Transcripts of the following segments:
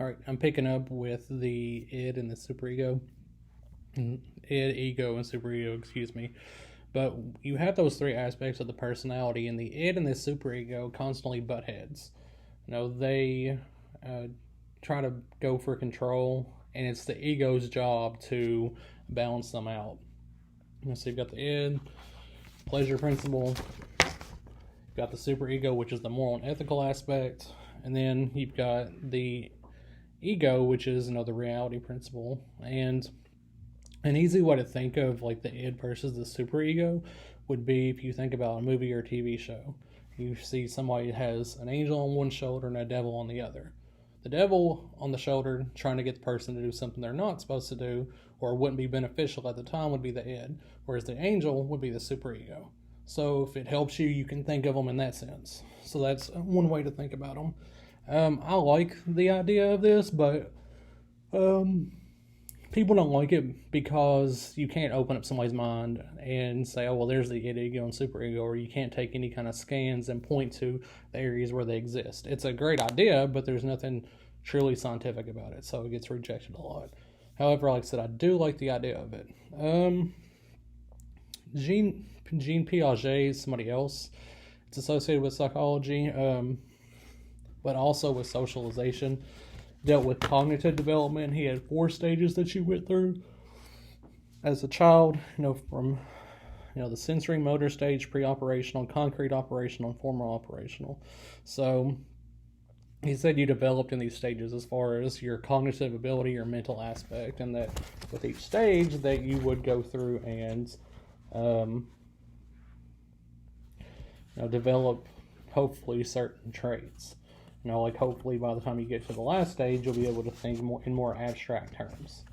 All right, I'm picking up with the id and the superego. Id, ego, and superego, excuse me. But you have those three aspects of the personality, and the id and the superego constantly butt heads. They uh, try to go for control, and it's the ego's job to balance them out. So you've got the id, pleasure principle. You've got the superego, which is the moral and ethical aspect, and then you've got the ego, which is the reality principle. And an easy way to think of like the id versus the superego would be if you think about a movie or a TV show. You see somebody has an angel on one shoulder and a devil on the other. The devil on the shoulder trying to get the person to do something they're not supposed to do or wouldn't be beneficial at the time would be the id, whereas the angel would be the superego. So if it helps you, you can think of them in that sense. So that's one way to think about them. I like the idea of this, but people don't like it because you can't open up somebody's mind and say, oh, well, there's the id, ego, and superego, or you can't take any kind of scans and point to the areas where they exist. It's a great idea, but there's nothing truly scientific about it, so it gets rejected a lot. However, like I said, I do like the idea of it. Jean Piaget is somebody else. It's associated with psychology, but also with socialization. Dealt with cognitive development. He had 4 stages that you went through as a child, from the sensory motor stage, pre-operational, concrete operational, and formal operational. So he said you developed in these stages as far as your cognitive ability, your mental aspect, and that with each stage that you would go through and develop hopefully certain traits. Like hopefully by the time you get to the last stage, you'll be able to think in more abstract terms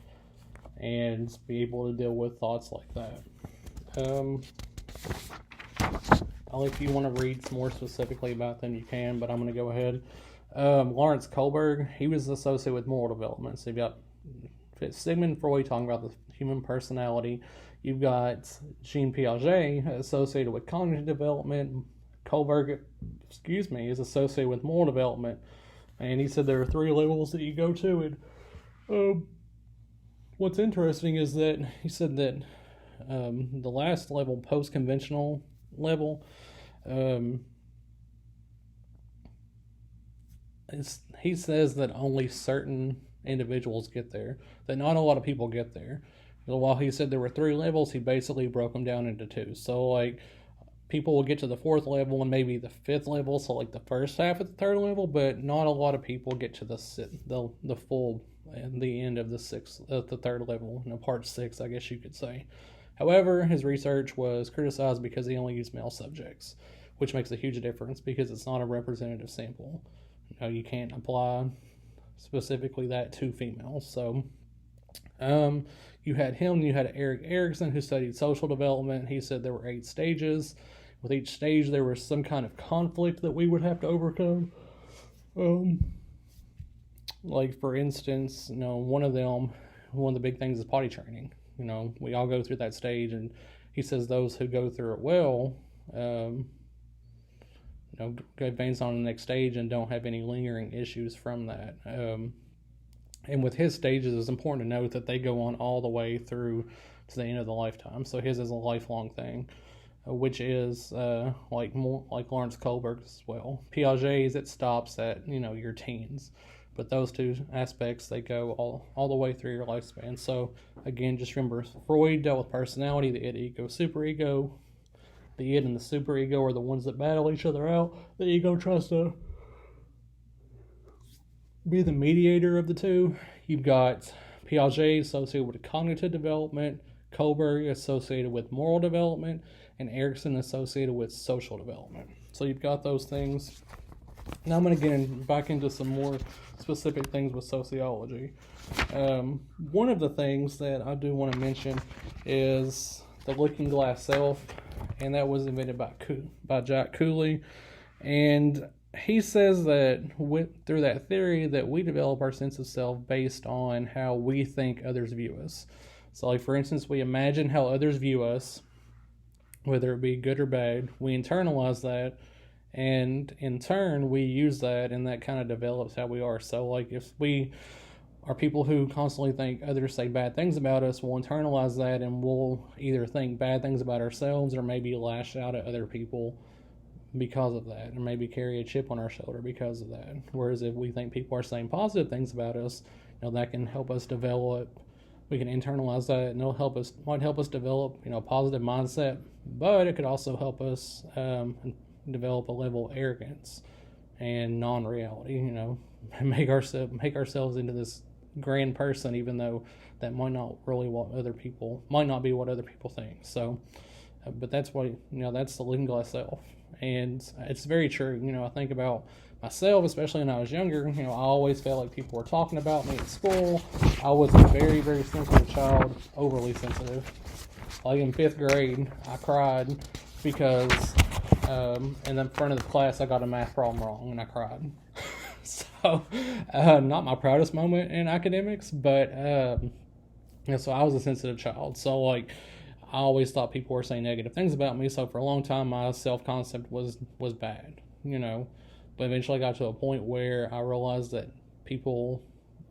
and be able to deal with thoughts like that. If you want to read more specifically about them, you can, but I'm going to go ahead. Lawrence Kohlberg, he was associated with moral development. So you've got Sigmund Freud talking about the human personality. You've got Jean Piaget associated with cognitive development. Kohlberg, is associated with moral development. And he said there are 3 levels that you go to. And what's interesting is that he said that the last level, post-conventional level, he says that only certain individuals get there, that not a lot of people get there. While he said there were 3 levels, he basically broke them down into 2. So people will get to the 4th level and maybe the 5th level, so the first half of the 3rd level, but not a lot of people get to the full and the end of the 3rd level, part 6, I guess you could say. However, his research was criticized because he only used male subjects, which makes a huge difference because it's not a representative sample. You can't apply specifically that to females. So you had him, you had Erik Erikson, who studied social development. He said there were 8 stages. With each stage, there was some kind of conflict that we would have to overcome. For instance, one of the big things is potty training. We all go through that stage, and he says those who go through it well, advance on the next stage and don't have any lingering issues from that. And with his stages, it's important to note that they go on all the way through to the end of the lifetime. So his is a lifelong thing, which is more like Lawrence Kohlberg's as well. Piaget's, it stops at your teens, but those 2 aspects, they go all the way through your lifespan. So again, just remember, Freud dealt with personality, the id, ego, superego. The id and the superego are the ones that battle each other out. The ego tries to be the mediator of the 2. You've got Piaget associated with cognitive development, Kohlberg associated with moral development, and Erikson associated with social development. So you've got those things. Now I'm going to get back into some more specific things with sociology. One of the things that I do want to mention is the looking glass self, and that was invented by Jack Cooley. And he says that through that theory that we develop our sense of self based on how we think others view us. So for instance, we imagine how others view us, whether it be good or bad. We internalize that, And in turn, we use that, and that kind of develops how we are. So, like, if we are people who constantly think others say bad things about us, we'll internalize that, and we'll either think bad things about ourselves or maybe lash out at other people because of that, or maybe carry a chip on our shoulder because of that. Whereas if we think people are saying positive things about us, that can help us develop. We can internalize that, and it'll might help us develop, a positive mindset. But it could also help us develop a level of arrogance and non-reality. Make ourselves into this grand person, even though that might not be what other people think. So, but that's why that's the looking glass self, and it's very true. I think about myself, especially when I was younger. I always felt like people were talking about me at school. I was a very, very sensitive child, overly sensitive. Like in 5th grade, I cried because in the front of the class I got a math problem wrong, and I cried. So, not my proudest moment in academics, but so I was a sensitive child. So, like, I always thought people were saying negative things about me. So for a long time, my self-concept was bad, But eventually I got to a point where I realized that people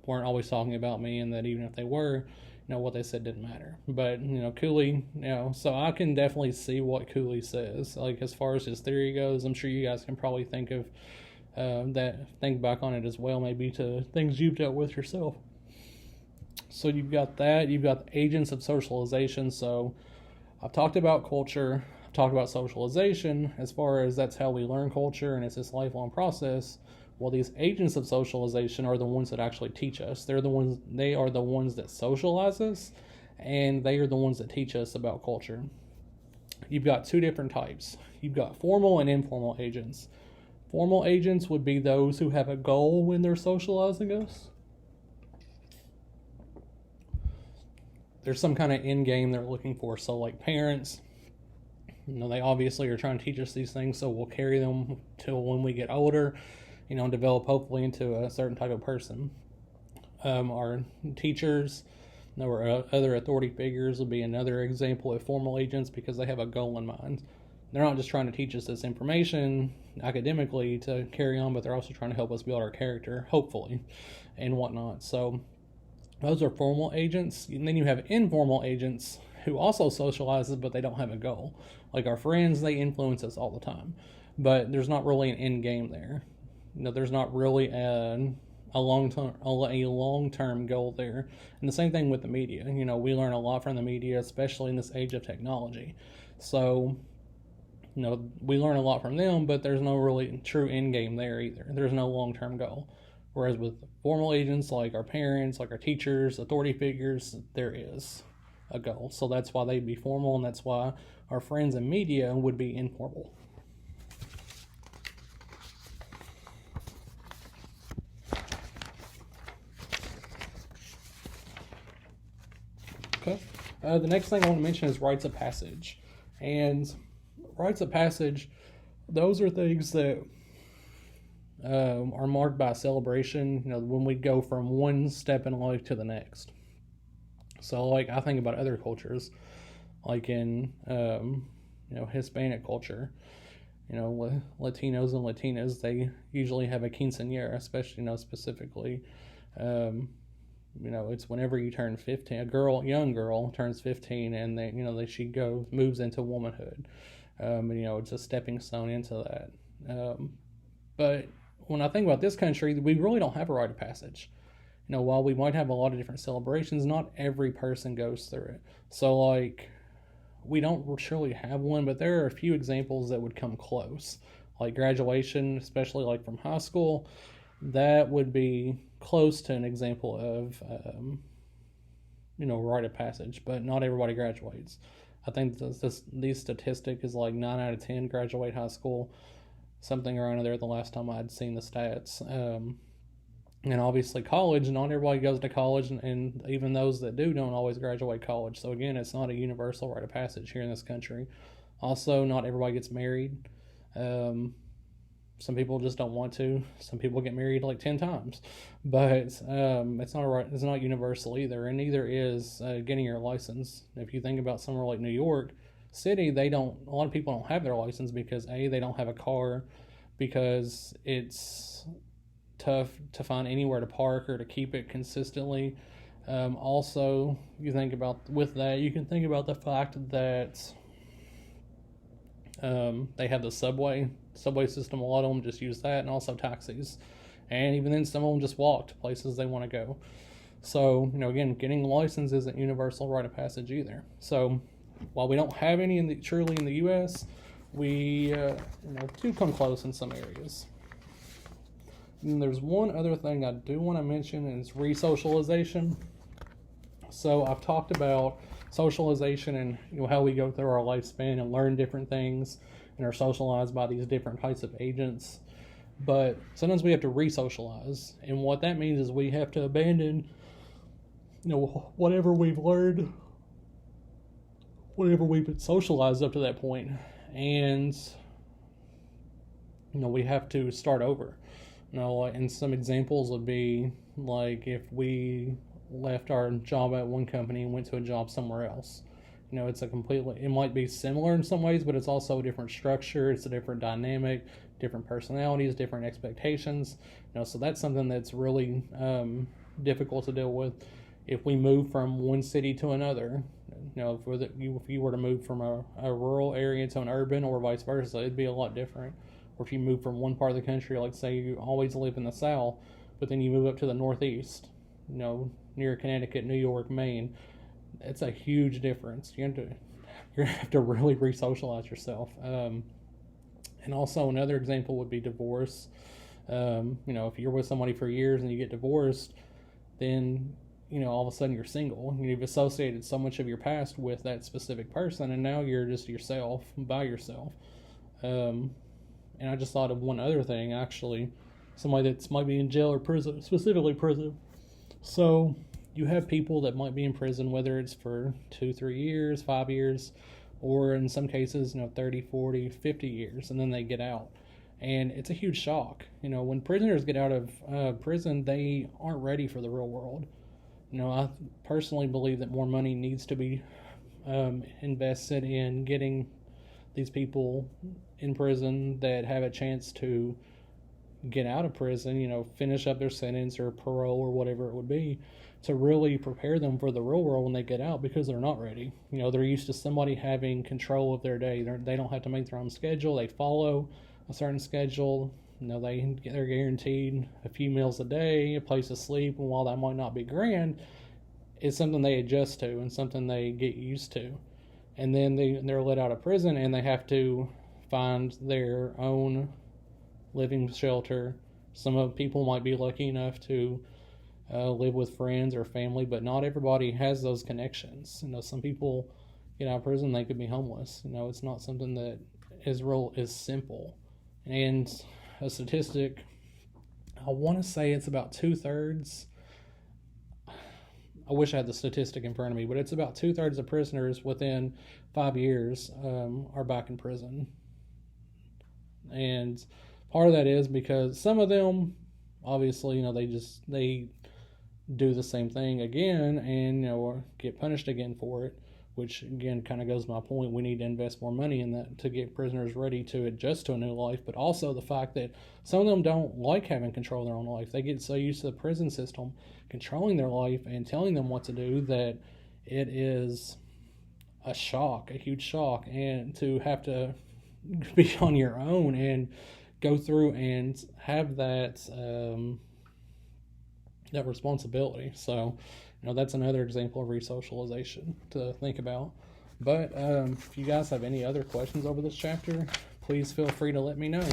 weren't always talking about me, and that even if they were, what they said didn't matter. But, Cooley, so I can definitely see what Cooley says. Like, as far as his theory goes, I'm sure you guys can probably think of think back on it as well, maybe to things you've dealt with yourself. So you've got that. You've got the agents of socialization. So I've talked about culture. I've talked about socialization as far as that's how we learn culture, and it's this lifelong process. Well, these agents of socialization are the ones that actually teach us. They are the ones that socialize us, and they are the ones that teach us about culture. You've got two different types. You've got formal and informal agents. Formal agents would be those who have a goal when they're socializing us. There's some kind of end game they're looking for. So, like parents, they obviously are trying to teach us these things, so we'll carry them till when we get older, and develop hopefully into a certain type of person. Our teachers, or other authority figures would be another example of formal agents, because they have a goal in mind. They're not just trying to teach us this information academically to carry on, but they're also trying to help us build our character, hopefully, and whatnot. So those are formal agents. And then you have informal agents who also socialize, but they don't have a goal. Like our friends, they influence us all the time, but there's not really an end game there. There's not really a long-term goal there. And the same thing with the media. We learn a lot from the media, especially in this age of technology. So, we learn a lot from them, but there's no really true end game there either. There's no long-term goal. Whereas with formal agents, like our parents, like our teachers, authority figures, there is a goal. So that's why they'd be formal, and that's why our friends in media would be informal. Okay. The next thing I want to mention is rites of passage. And rites of passage, those are things that are marked by celebration, when we go from one step in life to the next. So, like, I think about other cultures, like in, Hispanic culture, Latinos and Latinas, they usually have a quinceañera, especially, specifically, it's whenever you turn 15, young girl turns 15, and she moves into womanhood. It's a stepping stone into that. But when I think about this country, we really don't have a rite of passage. While we might have a lot of different celebrations, not every person goes through it. So, like, we don't truly have one, but there are a few examples that would come close. Like graduation, especially like from high school, that would be close to an example of, rite of passage, but not everybody graduates. I think these statistic is like 9 out of 10 graduate high school, something around there the last time I'd seen the stats. And obviously college, not everybody goes to college, and even those that do don't always graduate college. So again, it's not a universal rite of passage here in this country. Also, not everybody gets married. Some people just don't want to. Some people get married like 10 times, but it's not universal either, and neither is getting your license. If you think about somewhere like New York City, a lot of people don't have their license because A, they don't have a car, because it's tough to find anywhere to park or to keep it consistently. Also, you think about with that, you can think about the fact that they have the subway system. A lot of them just use that, and also taxis. And even then, some of them just walk to places they want to go. So, again, getting a license isn't universal rite of passage either. So, while we don't have any truly in the U.S., we do come close in some areas. And there's one other thing I do want to mention, and it's re-socialization. So I've talked about socialization and how we go through our lifespan and learn different things and are socialized by these different types of agents. But sometimes we have to re-socialize, and what that means is we have to abandon whatever we've learned, whatever we've been socialized up to that point, and we have to start over. And some examples would be like if we left our job at one company and went to a job somewhere else. It might be similar in some ways, but it's also a different structure, it's a different dynamic, different personalities, different expectations. So that's something that's really difficult to deal with. If we move from one city to another, if you were to move from a rural area to an urban or vice versa, it'd be a lot different. Or if you move from one part of the country, like say you always live in the South, but then you move up to the Northeast, near Connecticut, New York, Maine, it's a huge difference. You're gonna have to really re-socialize yourself. And also another example would be divorce. If you're with somebody for years and you get divorced, then all of a sudden you're single. You've associated so much of your past with that specific person, and now you're just yourself, by yourself. And I just thought of one other thing, actually. Somebody that might be in jail or prison, specifically prison. So you have people that might be in prison, whether it's for 2-3 years, 5 years, or in some cases, 30, 40, 50 years, and then they get out. And it's a huge shock. When prisoners get out of prison, they aren't ready for the real world. I personally believe that more money needs to be invested in getting these people in prison that have a chance to get out of prison, finish up their sentence or parole or whatever it would be, to really prepare them for the real world when they get out, because they're not ready. They're used to somebody having control of their day. They don't have to make their own schedule. They follow a certain schedule. They're guaranteed a few meals a day, a place to sleep, and while that might not be grand, it's something they adjust to and something they get used to. And then they're let out of prison and they have to find their own living shelter. Some people might be lucky enough to live with friends or family, but not everybody has those connections. Some people get out of prison, they could be homeless. It's not something that is simple. And a statistic, I want to say it's about 2/3. I wish I had the statistic in front of me, but it's about 2/3 of prisoners within 5 years are back in prison. And part of that is because some of them, obviously, they do the same thing again and, or get punished again for it, which again kind of goes to my point. We need to invest more money in that to get prisoners ready to adjust to a new life, but also the fact that some of them don't like having control of their own life. They get so used to the prison system controlling their life and telling them what to do that it is a huge shock, and to have to be on your own and go through and have that that responsibility. So, that's another example of re-socialization to think about. But if you guys have any other questions over this chapter, please feel free to let me know.